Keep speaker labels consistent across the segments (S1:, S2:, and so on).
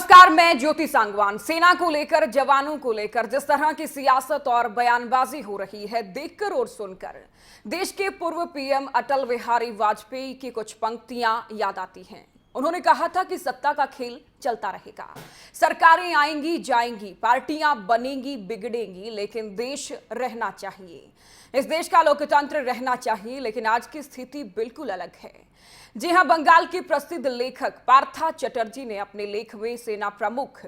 S1: नमस्कार, मैं ज्योति सांगवान। सेना को लेकर, जवानों को लेकर जिस तरह की सियासत और बयानबाजी हो रही है, देखकर और सुनकर देश के पूर्व पीएम अटल बिहारी वाजपेयी की कुछ पंक्तियां याद आती हैं। उन्होंने कहा था कि सत्ता का खेल चलता रहेगा, सरकारें आएंगी जाएंगी, पार्टियां बनेंगी बिगड़ेंगी, लेकिन देश रहना चाहिए। इस देश का लोकतंत्र रहना चाहिए। लेकिन आज की स्थिति बिल्कुल अलग है। जी हां, बंगाल के प्रसिद्ध लेखक पार्था चटर्जी ने अपने लेख में सेना प्रमुख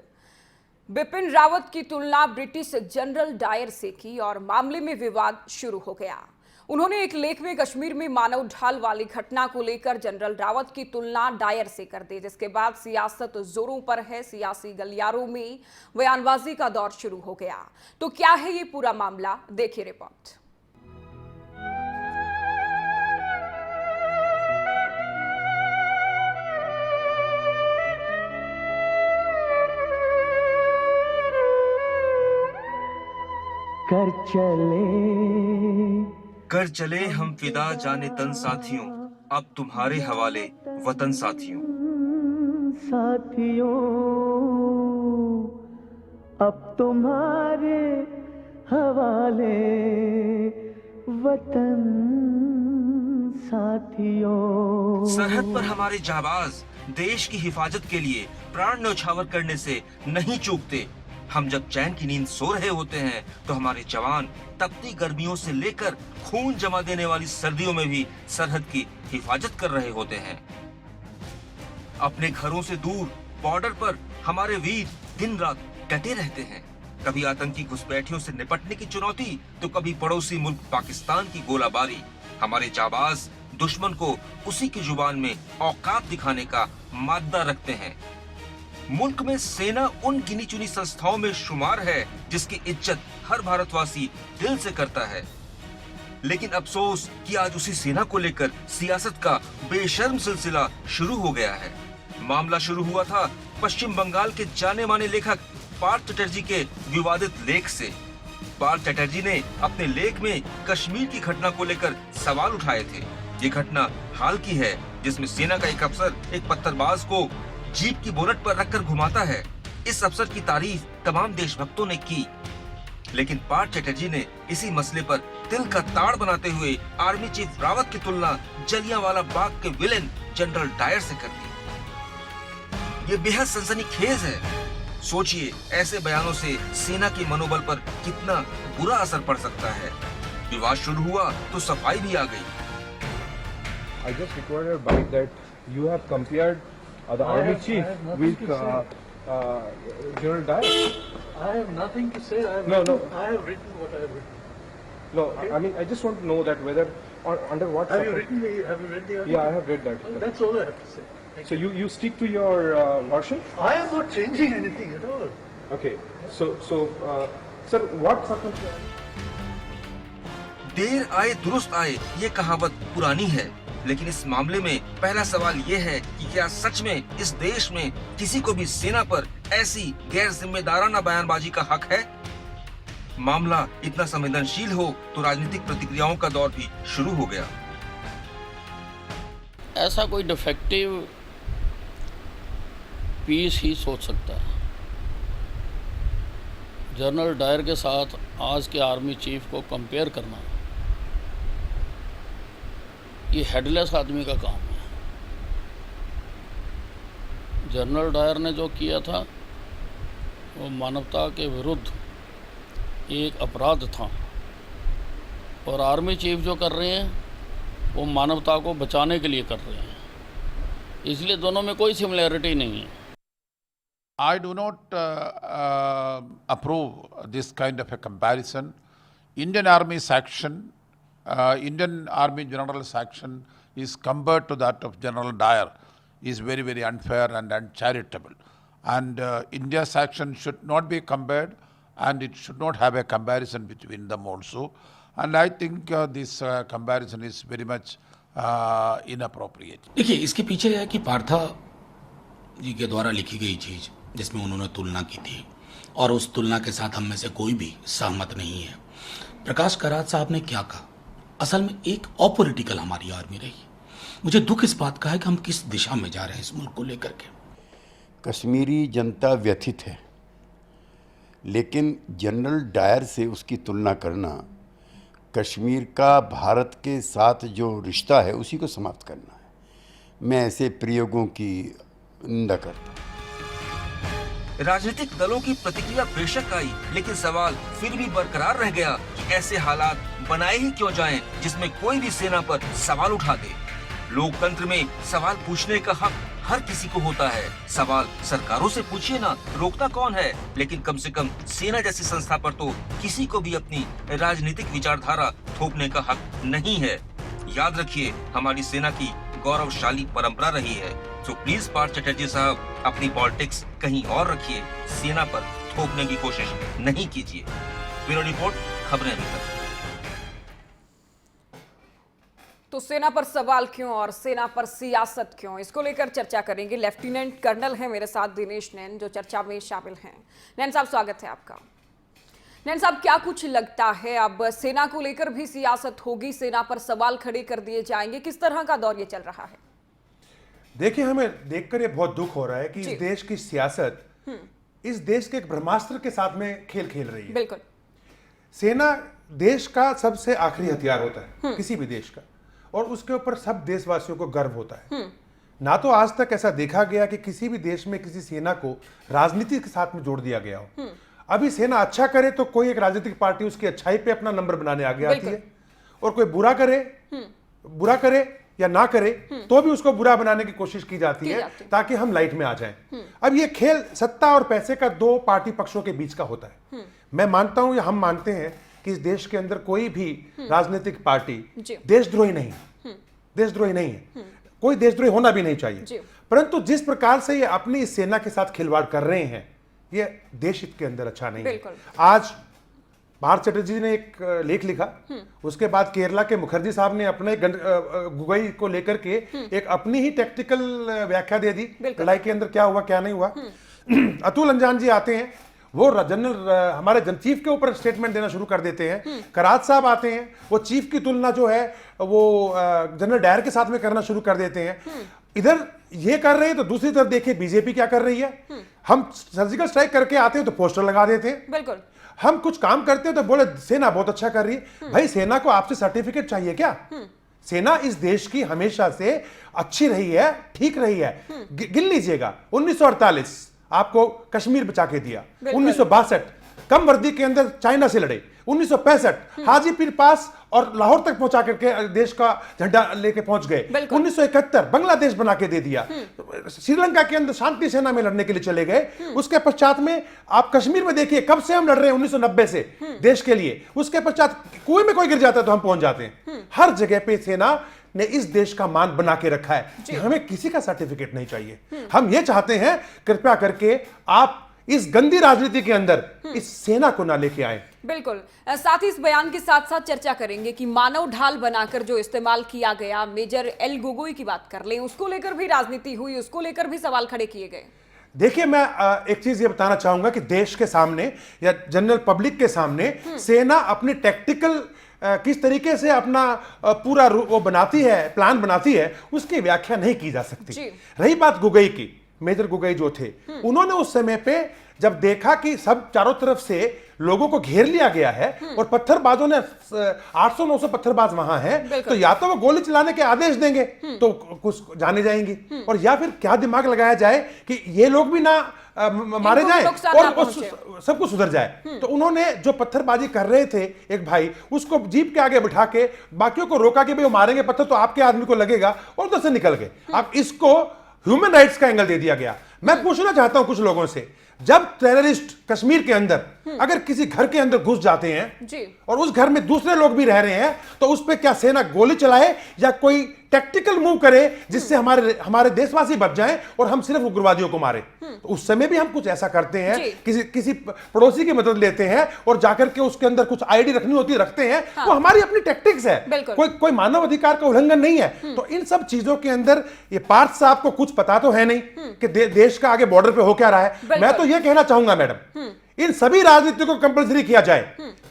S1: बिपिन रावत की तुलना ब्रिटिश जनरल डायर से की और मामले में विवाद शुरू हो गया। उन्होंने एक लेख में कश्मीर में मानव ढाल वाली घटना को लेकर जनरल रावत की तुलना डायर से कर दी, जिसके बाद सियासत जोरों पर है। सियासी गलियारों में बयानबाजी का दौर शुरू हो गया। तो क्या है ये पूरा मामला, देखिए रिपोर्ट।
S2: कर चले हम फिदा जाने तन साथियों, अब तुम्हारे हवाले वतन साथियों।
S3: अब तुम्हारे हवाले वतन साथियों।
S2: सरहद पर हमारे जाबाज देश की हिफाजत के लिए प्राण न्यौछावर करने से नहीं चूकते। हम जब चैन की नींद सो रहे होते हैं तो हमारे जवान तपती गर्मियों से लेकर खून जमा देने वाली सर्दियों में भी सरहद की हिफाजत कर रहे होते हैं। अपने घरों से दूर बॉर्डर पर हमारे वीर दिन रात डटे रहते हैं। कभी आतंकी घुसपैठियों से निपटने की चुनौती, तो कभी पड़ोसी मुल्क पाकिस्तान की गोलाबारी। हमारे जाबाज दुश्मन को उसी की जुबान में औकात दिखाने का मादा रखते हैं। मुल्क में सेना उन गिनी चुनी संस्थाओं में शुमार है जिसकी इज्जत हर भारतवासी दिल से करता है। लेकिन अफसोस कि आज उसी सेना को लेकर सियासत का बेशर्म सिलसिला शुरू हो गया है। मामला शुरू हुआ था पश्चिम बंगाल के जाने माने लेखक पार्थ चटर्जी के विवादित लेख से। पार्थ चटर्जी ने अपने लेख में कश्मीर की घटना को लेकर सवाल उठाए थे। ये घटना हाल की है, जिसमें सेना का एक अफसर एक पत्थरबाज को जीप की बोनट पर रखकर घुमाता है। इस अफसर की तारीफ तमाम देशभक्तों ने की, लेकिन पार्थ चटर्जी ने इसी मसले पर तिल का ताड़ बनाते हुए आर्मी चीफ रावत की तुलना जलियांवाला बाग के विलेन जनरल डायर से कर दी। ये बेहद सनसनीखेज है। सोचिए, ऐसे बयानों से सेना के मनोबल पर कितना बुरा असर पड़ सकता है। विवाद शुरू हुआ तो सफाई भी आ गई।
S4: I just required a bite that you have compared the army chief with General Dyer.
S5: I have nothing to say. I have written what I have written.
S4: No,
S5: Okay.
S4: I mean I just want to know that whether under what.
S5: Have you read the article?
S4: Yeah, I have read that.
S5: Well, that's all I have to say. Thank
S4: So you stick to your version?
S5: I am not changing anything at all.
S4: Okay. So sir, what circumstance?
S2: देर आए दुरुस्त आए, ये कहावत पुरानी है। लेकिन इस मामले में पहला सवाल ये है कि क्या सच में इस देश में किसी को भी सेना पर ऐसी गैर जिम्मेदाराना बयानबाजी का हक है? मामला इतना संवेदनशील हो तो राजनीतिक प्रतिक्रियाओं का दौर भी शुरू हो गया।
S6: ऐसा कोई डिफेक्टिव पीस ही सोच सकता है। जनरल डायर के साथ आज के आर्मी चीफ को कंपेयर करना, ये हेडलेस आदमी का काम है। जनरल डायर ने जो किया था वो मानवता के विरुद्ध एक अपराध था, और आर्मी चीफ जो कर रहे हैं वो मानवता को बचाने के लिए कर रहे हैं। इसलिए दोनों में कोई सिमिलैरिटी नहीं है।
S7: I do not approve this kind of a comparison. Indian Army's action, Indian Army General's action is compared to that of General Dyer is very, very unfair and uncharitable. And India's action should not be compared, and it should not have a comparison between them also. And I think this comparison is very much inappropriate.
S8: देखिए, इसके पीछे है कि पार्था जी के द्वारा लिखी गई चीज़ जिसमें उन्होंने तुलना की थी, और उस तुलना के साथ हम में से कोई भी सहमत नहीं है। प्रकाश करात साहब ने क्या कहा, असल में एक अपॉलिटिकल हमारी आर्मी रही। मुझे दुख इस बात का है कि हम किस दिशा में जा रहे हैं इस मुल्क को लेकर के।
S9: कश्मीरी जनता व्यथित है, लेकिन जनरल डायर से उसकी तुलना करना कश्मीर का भारत के साथ जो रिश्ता है उसी को समाप्त करना है। मैं ऐसे प्रयोगों की निंदा करता हूँ।
S2: राजनीतिक दलों की प्रतिक्रिया बेशक आई, लेकिन सवाल फिर भी बरकरार रह गया कि ऐसे हालात बनाए ही क्यों जाएं जिसमें कोई भी सेना पर सवाल उठा दे। लोकतंत्र में सवाल पूछने का हक हर किसी को होता है। सवाल सरकारों से पूछिए ना, रोकता कौन है? लेकिन कम से कम सेना जैसी संस्था पर तो किसी को भी अपनी राजनीतिक विचारधारा थोपने का हक नहीं है। याद रखिए, हमारी सेना की गौरवशाली परंपरा रही है। तो प्लीज पार्थ चटर्जी साहब, अपनी पॉलिटिक्स कहीं और रखिए, सेना पर थोपने की कोशिश नहीं कीजिए। ब्यूरो रिपोर्ट, खबरें अभी तक।
S1: तो सेना पर सवाल क्यों और सेना पर सियासत क्यों, इसको लेकर चर्चा करेंगे। लेफ्टिनेंट कर्नल है मेरे साथ दिनेश नैन, जो चर्चा में शामिल हैं। नैन साहब, स्वागत है आपका। नैन साहब, क्या कुछ लगता है अब सेना को लेकर भी सियासत होगी, सेना पर सवाल खड़े कर दिए जाएंगे, किस तरह का दौर ये चल रहा है?
S10: देखिए, हमें देखकर ये बहुत दुख हो रहा है कि इस देश की सियासत इस देश के एक ब्रह्मास्त्र के साथ में खेल खेल रही है।
S1: बिल्कुल।
S10: सेना देश का सबसे आखिरी हथियार होता है, किसी भी देश का, और उसके ऊपर सब देशवासियों को गर्व होता है। ना तो आज तक ऐसा देखा गया कि किसी भी देश में किसी सेना को राजनीति के साथ में जोड़ दिया गया हो। अभी सेना अच्छा करे तो कोई एक राजनीतिक पार्टी उसकी अच्छाई पे अपना नंबर बनाने आगे आती है, और कोई बुरा करे या ना करे तो भी उसको बुरा बनाने की कोशिश की जाती है ताकि हम लाइट में आ जाएं। अब ये खेल सत्ता और पैसे का दो पार्टी पक्षों के बीच का होता है। मैं मानता हूं या हम मानते हैं कि इस देश के अंदर कोई भी राजनीतिक पार्टी देशद्रोही नहीं है, कोई देशद्रोही होना भी नहीं चाहिए। परंतु जिस प्रकार से ये अपनी इस सेना के साथ खिलवाड़ कर रहे हैं, ये देश हित के अंदर अच्छा नहीं है। आज पार्थ चटर्जी ने एक लेख लिखा, उसके बाद केरला के मुखर्जी साहब ने अपने गुगई को लेकर के एक अपनी ही टैक्टिकल व्याख्या दे दी, लड़ाई के अंदर क्या हुआ क्या नहीं हुआ। अतुल अंजान जी आते हैं, वो जनरल हमारे चीफ के ऊपर स्टेटमेंट देना शुरू कर देते हैं। करात साहब आते हैं, वो चीफ की तुलना जो है वो जनरल डायर के साथ में करना शुरू कर देते हैं। इधर ये कर रहे हैं तो दूसरी तरफ देखिए बीजेपी क्या कर रही है। हम सर्जिकल स्ट्राइक करके आते हैं तो पोस्टर लगा देते हैं।
S1: बिल्कुल।
S10: हम कुछ काम करते हैं तो बोले सेना बहुत अच्छा कर रही है। भाई, सेना को आपसे सर्टिफिकेट चाहिए क्या? सेना इस देश की हमेशा से अच्छी रही है, ठीक रही है। गिन लीजिएगा, 1948 आपको कश्मीर बचा के दिया, 1962 कम वर्दी के अंदर चाइना से लड़े, 1965 हाजीपुर पास और लाहौर तक पहुंचा करके देश का झंडा लेके पहुंच गए, 1971 बांग्लादेश बना के दे दिया, श्रीलंका के अंदर शांति सेना में लड़ने के लिए चले गए। उसके पश्चात में आप कश्मीर में देखिए कब से हम लड़ रहे हैं, 1990 से देश के लिए। उसके पश्चात कुएं में कोई गिर जाता है तो हम पहुंच जाते हैं। हर जगह पे सेना ने इस देश का मान बना के रखा है कि हमें किसी का सर्टिफिकेट नहीं चाहिए। हम ये चाहते हैं कृपया करके आप इस गंदी राजनीति के अंदर इस सेना को ना लेके आए।
S1: बिल्कुल। साथ ही इस बयान के साथ साथ चर्चा करेंगे कि मानव ढाल बनाकर जो इस्तेमाल किया गया, मेजर एल गोगोई की बात कर लें, उसको लेकर भी राजनीति हुई, उसको लेकर भी सवाल खड़े किए गए।
S10: देखिए, मैं एक चीज ये बताना चाहूंगा कि देश के सामने या जनरल पब्लिक के सामने सेना अपनी टैक्टिकल किस तरीके से अपना पूरा वो बनाती है, प्लान बनाती है, उसकी व्याख्या नहीं की जा सकती। रही बात गुगई की, मेजर गुगई जो थे, उन्होंने उस समय पे जब देखा कि सब चारों तरफ से लोगों को घेर लिया गया है और पत्थरबाजों ने 800-900 पत्थरबाज वहां हैं, तो या तो वो गोली चलाने के आदेश देंगे तो कुछ जाने जाएंगी, और या फिर क्या दिमाग लगाया जाए कि ये लोग भी ना मारे जाए और सब कुछ सुधर जाए। तो उन्होंने जो पत्थरबाजी कर रहे थे एक भाई, उसको जीप के आगे बिठा के बाकियों को रोका कि भाई वो मारेंगे पत्थर तो आपके आदमी को लगेगा, और उधर से निकल गए। अब इसको ह्यूमन राइट्स का एंगल दे दिया गया। मैं पूछना चाहता हूं कुछ लोगों से, जब टेररिस्ट कश्मीर के अंदर अगर किसी घर के अंदर घुस जाते हैं और उस घर में दूसरे लोग भी रह रहे हैं, तो उस पर क्या सेना गोली चलाए या कोई टैक्टिकल मूव करे जिससे हमारे देशवासी बच जाएं और हम सिर्फ उग्रवादियों को मारे? तो उस समय भी हम कुछ ऐसा करते हैं, किसी पड़ोसी की मदद लेते हैं और जाकर के उसके अंदर कुछ आईडी रखनी होती है, रखते हैं। वो हमारी अपनी टैक्टिक्स है, कोई मानव अधिकार का उल्लंघन नहीं है। तो इन सब चीजों के अंदर ये पार्थ साहब को कुछ पता तो है नहीं कि देश का आगे बॉर्डर पे हो क्या रहा है। मैं तो ये कहना चाहूंगा मैडम इन सभी राजनीतिकों को कंपलसरी किया जाए,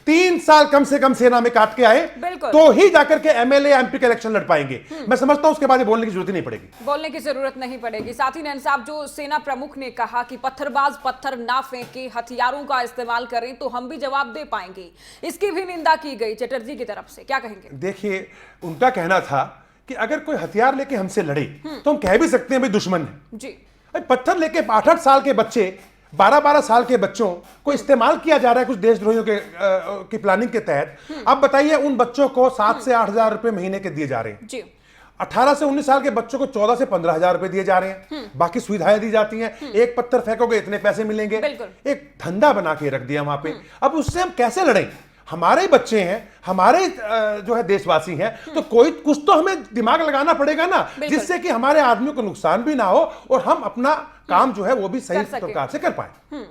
S10: 3 साल कम से कम सेना में काट के आए,
S1: बिल्कुल।
S10: तो ही जाकर के एमएलए एमपी के इलेक्शन लड़ पाएंगे। मैं समझता हूं उसके बाद ये बोलने की जरूरत ही नहीं पड़ेगी।
S1: बोलने की जरूरत नहीं पड़ेगी। साथ ही नैन साहब, जो सेना प्रमुख ने कहा कि पत्थरबाज पत्थर ना फेंके, हथियारों का इस्तेमाल करें तो हम भी जवाब दे पाएंगे, इसकी भी निंदा की गई चटर्जी की तरफ से, क्या कहेंगे?
S10: देखिए, उनका कहना था कि अगर कोई हथियार लेके हमसे लड़े तो हम कह भी सकते हैं भाई दुश्मन है
S1: जी।
S10: पत्थर लेके 8-8 साल के बच्चे, 12-12 साल के बच्चों को इस्तेमाल किया जा रहा है कुछ देशद्रोहियों की प्लानिंग के तहत। अब बताइए, उन बच्चों को 7 से 8 हजार रुपए महीने के दिए जा रहे हैं
S1: जी।
S10: 18 से 19 साल के बच्चों को 14 से 15 हजार रुपए दिए जा रहे हैं, बाकी सुविधाएं दी जाती हैं। एक पत्थर फेंकोगे इतने पैसे मिलेंगे, एक धंधा बना के रख दिया वहां पे। अब उससे हम कैसे लड़ें? हमारे ही बच्चे हैं, हमारे जो है देशवासी हैं, तो कोई कुछ तो हमें दिमाग लगाना पड़ेगा ना, जिससे कि हमारे आदमियों को नुकसान भी ना हो और हम अपना काम जो है वो भी सही प्रकार से कर पाए।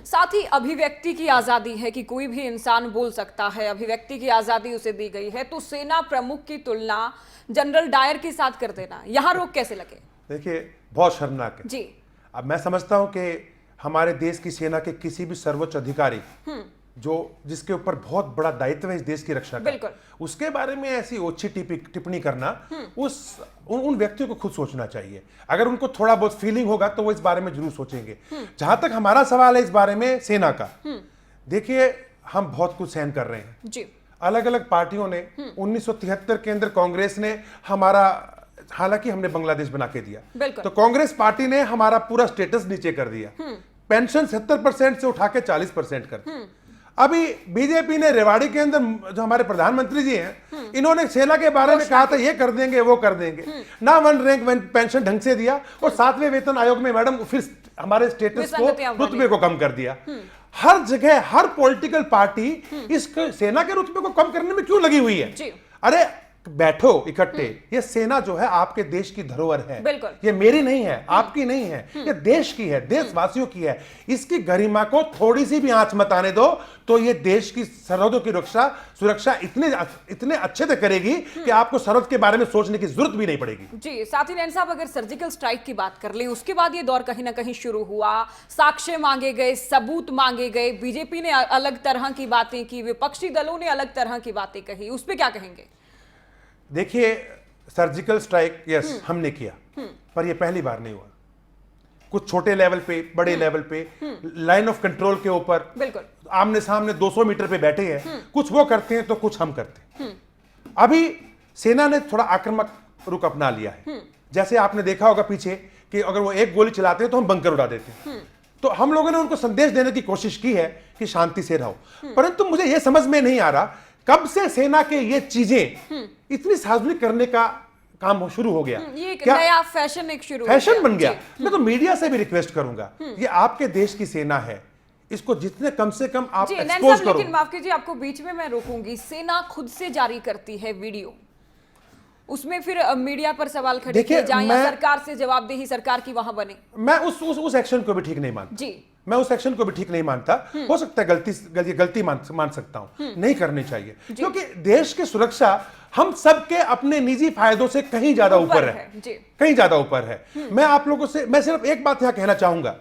S1: साथ ही अभिव्यक्ति की आजादी है कि कोई भी इंसान बोल सकता है, अभिव्यक्ति की आजादी उसे दी गई है, तो सेना प्रमुख की तुलना जनरल डायर के साथ कर देना, यहां रोक कैसे लगे?
S10: देखिए, बहुत शर्मनाक है
S1: जी।
S10: अब मैं समझता हूं कि हमारे देश की सेना के किसी भी सर्वोच्च अधिकारी जिसके ऊपर बहुत बड़ा दायित्व है इस देश की रक्षा का, उसके बारे में ऐसी ओछी टिप्पणी करना उन व्यक्तियों को खुद सोचना चाहिए। अगर उनको थोड़ा बहुत फीलिंग होगा तो वो इस बारे में जरूर सोचेंगे। जहां तक हमारा सवाल है इस बारे में सेना का, देखिए, हम बहुत कुछ सहन कर रहे हैं जी। अलग अलग पार्टियों ने 1973 के अंदर कांग्रेस ने हमारा, हालांकि हमने बांग्लादेश बना के दिया, तो कांग्रेस पार्टी ने हमारा पूरा स्टेटस नीचे कर दिया, पेंशन 70% से उठा के 40% कर दिया। अभी बीजेपी ने रेवाड़ी के अंदर जो हमारे प्रधानमंत्री जी हैं, इन्होंने सेना के बारे में कहा था ये कर देंगे वो कर देंगे, ना 1 रैंक पेंशन ढंग से दिया, और 7वें वेतन आयोग में मैडम फिर हमारे स्टेटस को, रुतबे को कम कर दिया। हर जगह हर पॉलिटिकल पार्टी इस सेना के रुतबे को कम करने में क्यों लगी हुई है? अरे बैठो इकट्ठे, ये सेना जो है आपके देश की धरोहर है, ये मेरी नहीं है, आपकी नहीं है, ये देश की है, देशवासियों की है। इसकी गरिमा को थोड़ी सी भी आंच मत आने दो तो ये देश की सरहदों की सुरक्षा इतने अच्छे से करेगी कि आपको सरहद के बारे में सोचने की जरूरत भी नहीं पड़ेगी।
S1: जी। साथ ही नैन साहब, अगर सर्जिकल स्ट्राइक की बात कर ले, उसके बाद ये दौर कहीं ना कहीं शुरू हुआ, साक्ष्य मांगे गए, सबूत मांगे गए, बीजेपी ने अलग तरह की बातें की, विपक्षी दलों ने अलग तरह की बातें कही, उस पर क्या कहेंगे?
S10: देखिए, सर्जिकल स्ट्राइक यस हमने किया, पर यह पहली बार नहीं हुआ। कुछ छोटे लेवल पे, बड़े लेवल पे, लाइन ऑफ कंट्रोल के ऊपर आमने सामने 200 मीटर पे बैठे हैं, कुछ वो करते हैं तो कुछ हम करते हैं। अभी सेना ने थोड़ा आक्रामक रुख अपना लिया है। जैसे आपने देखा होगा पीछे कि अगर वो एक गोली चलाते हैं तो हम बंकर उड़ा देते हैं, तो हम लोगों ने उनको संदेश देने की कोशिश की है कि शांति से रहो। परंतु मुझे यह समझ में नहीं आ रहा कब से सेना के ये चीजें इतनी सार्वजनिक करने का काम शुरू हो गया।
S1: ये एक नया फैशन
S10: फैशन बन गया। मैं तो मीडिया से भी रिक्वेस्ट करूंगा, ये आपके देश की सेना है, इसको जितने कम से कम आप एक्सपोज करो।
S1: लेकिन माफ कीजिए, आपको बीच में मैं रोकूंगी। सेना खुद से जारी करती है वीडियो, उसमें फिर मीडिया पर सवाल खड़े किए जाएं या सरकार से जवाबदेही सरकार की वहां बने।
S10: मैं उस एक्शन को भी ठीक नहीं मानता
S1: जी।
S10: मैं उस एक्शन को भी ठीक नहीं मानता। हो सकता है गलती मान सकता हूं, नहीं करनी चाहिए, क्योंकि देश की सुरक्षा हम सबके अपने निजी फायदों से कहीं ज्यादा ऊपर है, कहीं ज्यादा ऊपर है। मैं आप लोगों से मैं सिर्फ एक बात यहां कहना चाहूंगा,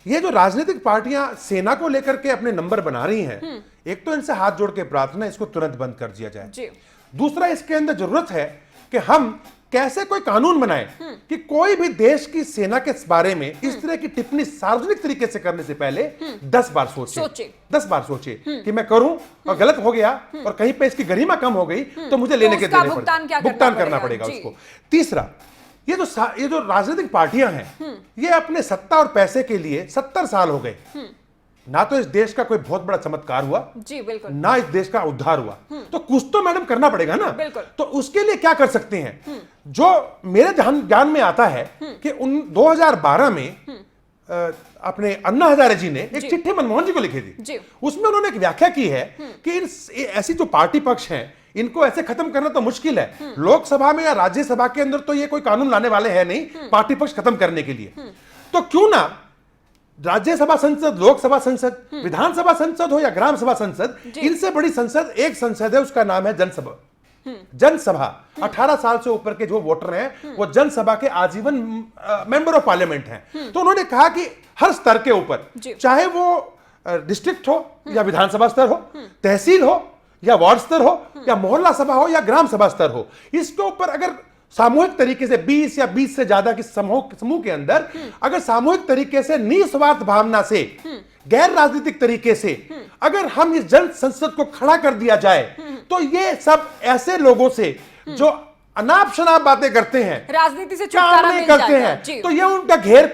S10: ये जो राजनीतिक पार्टियां सेना को लेकर के अपने नंबर बना रही हैं, एक तो इनसे हाथ जोड़ के प्रार्थना इसको तुरंत बंद कर दिया जाए। दूसरा, इसके अंदर जरूरत है कि हम कैसे कोई कानून बनाए कि कोई भी देश की सेना के बारे में इस तरह की टिप्पणी सार्वजनिक तरीके से करने से पहले 10 बार सोचे 10 बार सोचे कि मैं करूं और गलत हो गया और कहीं पे इसकी गरिमा कम हो गई तो मुझे लेने के देने पड़ेगा, भुगतान करना पड़ेगा उसको। तीसरा, ये जो राजनीतिक पार्टियां हैं, ये अपने सत्ता और पैसे के लिए 70 साल हो गए, ना तो इस देश का कोई बहुत बड़ा चमत्कार हुआ जी, बिल्कुल, ना इस देश का उद्धार हुआ, तो कुछ तो मैडम करना पड़ेगा ना। तो उसके लिए क्या कर सकते हैं? जो मेरे ज्ञान में आता है कि 2012 में अपने अन्ना हजारे जी ने एक चिट्ठी मनमोहन जी को लिखी थी, उसमें उन्होंने एक व्याख्या की है कि ऐसी जो पार्टी पक्ष हैं, इनको ऐसे खत्म करना तो मुश्किल है। लोकसभा में या राज्यसभा के अंदर तो ये कोई कानून लाने वाले हैं नहीं पार्टी पक्ष खत्म करने के लिए, तो क्यों ना राज्यसभा संसद, लोकसभा संसद, विधानसभा संसद हो या ग्राम सभा संसद, इनसे बड़ी संसद एक संसद है, उसका नाम है जनसभा। जनसभा 18 साल से ऊपर के जो वोटर हैं वो जनसभा के आजीवन मेंबर ऑफ पार्लियामेंट हैं। तो उन्होंने कहा कि हर स्तर के ऊपर, चाहे वो डिस्ट्रिक्ट हो या विधानसभा स्तर हो, तहसील हो या वार्ड स्तर हो या मोहल्ला सभा हो या ग्राम सभा स्तर हो, इसके ऊपर अगर सामूहिक तरीके से 20 या 20 से ज्यादा के समूह के अंदर अगर सामूहिक तरीके से निस्वार्थ भावना से, गैर राजनीतिक तरीके से अगर हम इस जन संसद को खड़ा कर दिया जाए, तो ये सब ऐसे लोगों से जो अनाप शनाप बातें करते हैं,
S1: राजनीति से
S10: काम
S1: छुटकारा
S10: नहीं
S1: मिल
S10: करते
S1: जाएगा।
S10: हैं,
S1: जी।
S10: तो ये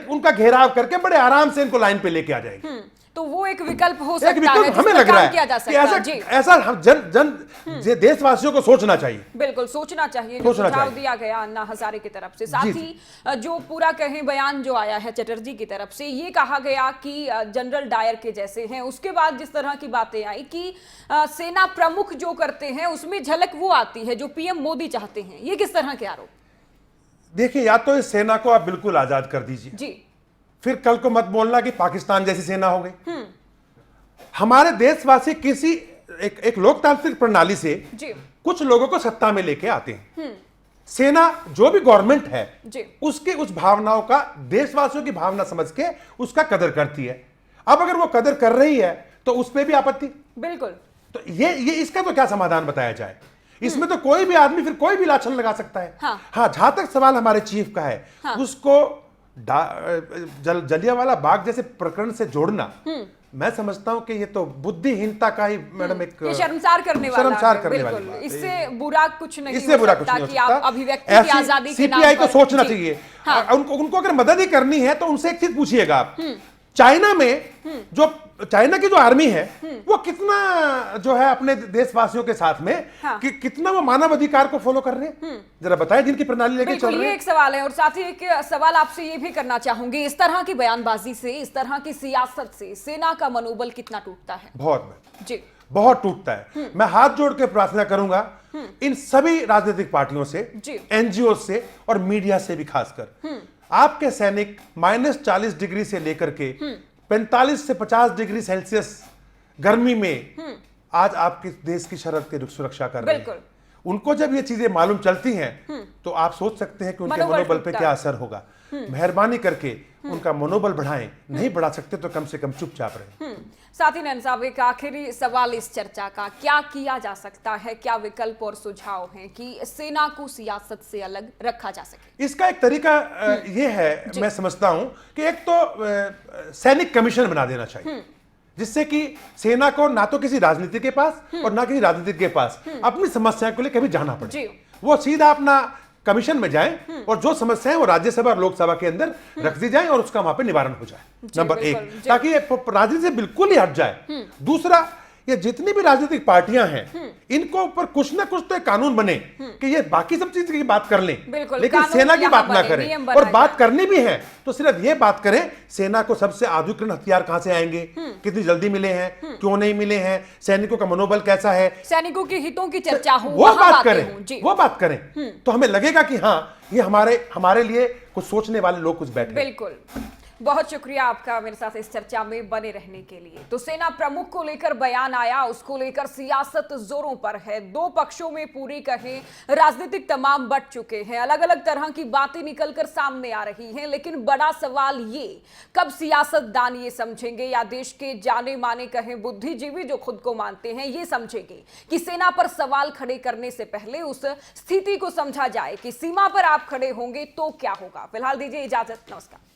S10: उनका घेराव करके बड़े आराम से इनको लाइन पे लेके आ जाएगी।
S1: तो वो एक विकल्प हो
S10: एक
S1: सकता है,
S10: विकल्प
S1: जिस
S10: हमें
S1: पर
S10: लग रहा
S1: काम
S10: है
S1: किया जा
S10: कि
S1: सकता है। जी।
S10: ऐसा हम ये देशवासियों को सोचना चाहिए।
S1: बिल्कुल सोचना चाहिए। जो
S10: सोचना
S1: सुझाव
S10: चाहिए।
S1: दिया गया अन्ना हजारे की तरफ से, साथ
S10: जी,
S1: ही जो पूरा कहें बयान जो आया है चटर्जी की तरफ से, ये कहा गया कि जनरल डायर के जैसे हैं। उसके बाद जिस तरह की बातें आई कि सेना प्रमुख जो करते हैं उसमें झलक वो आती है जो पीएम मोदी चाहते हैं, ये किस तरह के आरोप?
S10: देखिए, या तो इस सेना को आप बिल्कुल आजाद कर दीजिए,
S1: जी।
S10: फिर कल को मत बोलना कि पाकिस्तान जैसी सेना हो गई। हमारे देशवासी किसी एक लोकतांत्रिक प्रणाली से
S1: जी।
S10: कुछ लोगों को सत्ता में लेके आते हैं। सेना जो भी गवर्नमेंट है
S1: जी।
S10: उसके उस भावनाओं का, देशवासियों की भावना समझ के उसका कदर करती है। अब अगर वो कदर कर रही है तो उस पर भी आपत्ति।
S1: बिल्कुल।
S10: तो ये इसका तो क्या समाधान बताया जाए? इसमें तो कोई भी आदमी फिर कोई भी लाछन लगा सकता है। हाँ, जहां तक सवाल हमारे चीफ का है, उसको जलियांवाला बाग जैसे प्रकरण से जोड़ना, मैं समझता हूं कि ये तो बुद्धिहीनता का ही मैडम एक
S1: शर्मसार करने वाला
S10: वाली
S1: बिल्कुल।
S10: बात है।
S1: इससे बुरा कुछ नहीं
S10: इससे बुरा कुछ
S1: सकता
S10: नहीं हो
S1: कि आप
S10: सकता।
S1: अभिव्यक्ति की आजादी के नाम
S10: सीपीआई को
S1: पर।
S10: सोचना
S1: जी।
S10: चाहिए।
S1: हाँ।
S10: उनको अगर मदद ही करनी है तो उनसे एक चीज पूछिएगा आप, चाइना में चाइना की जो आर्मी है वो कितना जो है अपने देशवासियों के साथ में कितना वो मानव अधिकार को फॉलो कर रहे हैं, जरा बताएं, जिनकी प्रणाली लेके चल रहे हैं।
S1: ये एक सवाल है। और साथ ही एक सवाल आपसे ये भी करना चाहूंगी, इस तरह की बयानबाजी से, इस तरह की सियासत से सेना का मनोबल कितना टूटता है?
S10: जी, बहुत टूटता है। मैं हाथ जोड़ के प्रार्थना करूंगा इन सभी राजनीतिक पार्टियों से, एनजीओ से और मीडिया से भी खासकर, आपके सैनिक -40 डिग्री से लेकर के 45 से 50 डिग्री सेल्सियस गर्मी में आज आपके देश की सरहद की सुरक्षा कर रहे हैं। उनको जब ये चीजें मालूम चलती हैं तो आप सोच सकते हैं कि उनके मनोबल पे क्या असर होगा। मेहरबानी करके उनका मनोबल बढ़ाएं, नहीं बढ़ा सकते तो कम से कम चुपचाप रहें।
S1: साथ ही नैन साहब, एक आखिरी सवाल इस चर्चा का, क्या किया जा सकता है, क्या विकल्प और सुझाव हैं कि सेना को सियासत से अलग रखा जा सके?
S10: इसका एक तरीका ये है, मैं समझता हूं कि एक तो सैनिक कमीशन बना देना चाहिए, जिससे कि सेना को ना तो किसी राजनीति के पास और ना किसी राजनीतिक के पास अपनी समस्या को लेकर कभी जाना पड़े। वो सीधा अपना कमीशन में जाएं और जो समस्याएं वो राज्यसभा और लोकसभा के अंदर रख दी जाएं और उसका वहां पे निवारण हो जाए। नंबर एक, ताकि ये राजनीति से बिल्कुल ही हट जाए। दूसरा, ये जितनी भी राजनीतिक पार्टियां हैं इनको ऊपर कुछ ना कुछ तो एक कानून बने कि ये बाकी सब चीज की बात कर लें, लेकिन सेना की बात ना करें। और बात करनी भी है तो सिर्फ ये बात करें, सेना को सबसे आधुनिक हथियार कहां से आएंगे, कितनी जल्दी मिले हैं, क्यों नहीं मिले हैं, सैनिकों का मनोबल कैसा है,
S1: सैनिकों के हितों की चर्चा हो,
S10: वो बात करें तो हमें लगेगा कि हाँ, ये हमारे लिए कुछ सोचने वाले लोग कुछ बैठे।
S1: बिल्कुल। बहुत शुक्रिया आपका मेरे साथ इस चर्चा में बने रहने के लिए। तो सेना प्रमुख को लेकर बयान आया, उसको लेकर सियासत जोरों पर है। दो पक्षों में पूरी कहें राजनीतिक तमाम बट चुके हैं, अलग अलग तरह की बातें निकलकर सामने आ रही हैं। लेकिन बड़ा सवाल ये, कब सियासतदान ये समझेंगे या देश के जाने माने कहें बुद्धिजीवी जो खुद को मानते हैं ये समझेंगे कि सेना पर सवाल खड़े करने से पहले उस स्थिति को समझा जाए कि सीमा पर आप खड़े होंगे तो क्या होगा। फिलहाल दीजिए इजाजत, नमस्कार।